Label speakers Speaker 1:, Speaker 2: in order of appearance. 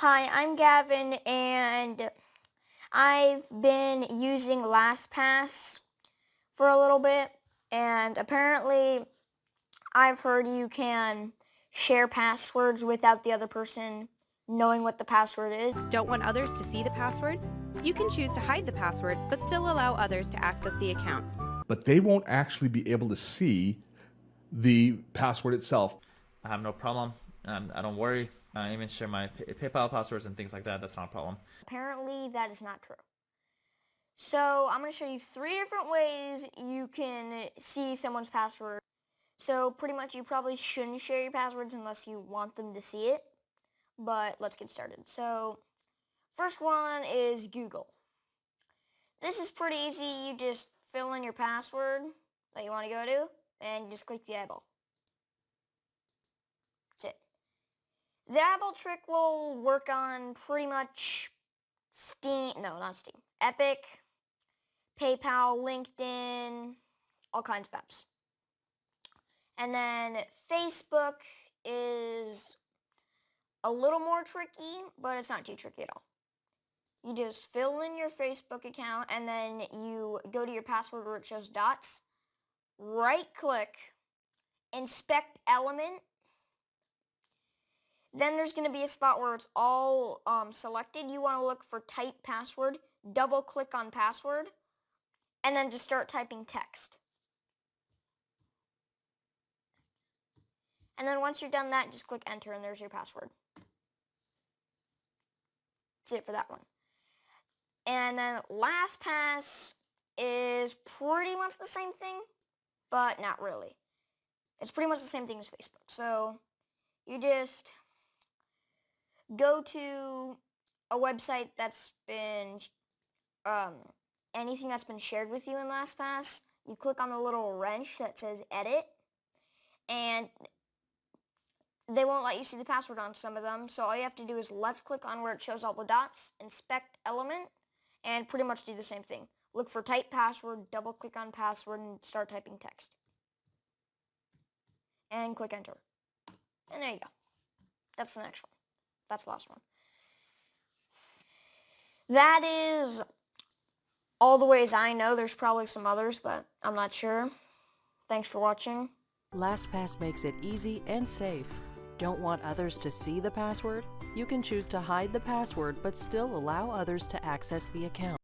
Speaker 1: Hi, I'm Gavin, and I've been using LastPass for a little bit, and apparently I've heard you can share passwords without the other person knowing what the password is.
Speaker 2: Don't want others to see the password? You can choose to hide the password, but still allow others to access the account.
Speaker 3: But they won't actually be able to see the password itself.
Speaker 4: I have no problem. I don't worry. I even share my PayPal passwords and things like that. That's not a problem.
Speaker 1: Apparently that is not true. So I'm going to show you 3 different ways you can see someone's password. So pretty much you probably shouldn't share your passwords unless you want them to see it. But let's get started. So first one is Google. This is pretty easy. You just fill in your password that you want to go to and just click the eyeball. That's it. The eyeball trick will work on pretty much not Steam, Epic, PayPal, LinkedIn, all kinds of apps. And then Facebook is a little more tricky, but it's not too tricky at all. You just fill in your Facebook account and then you go to your password where it shows dots, right click, inspect element. Then there's going to be a spot where it's all selected. You want to look for type password, double click on password, and then just start typing text. And then once you're done that, just click enter and there's your password. That's it for that one. And then LastPass is pretty much the same thing, but not really. It's pretty much the same thing as Facebook. So you just go to a website that's been, anything that's been shared with you in LastPass. You click on the little wrench that says edit, and they won't let you see the password on some of them. So all you have to do is left click on where it shows all the dots, inspect element, and pretty much do the same thing. Look for type password, double click on password, and start typing text. And click enter. And there you go. That's the next one. That's the last one. That is all the ways I know. There's probably some others, but I'm not sure. Thanks for watching.
Speaker 5: LastPass makes it easy and safe. Don't want others to see the password? You can choose to hide the password but still allow others to access the account.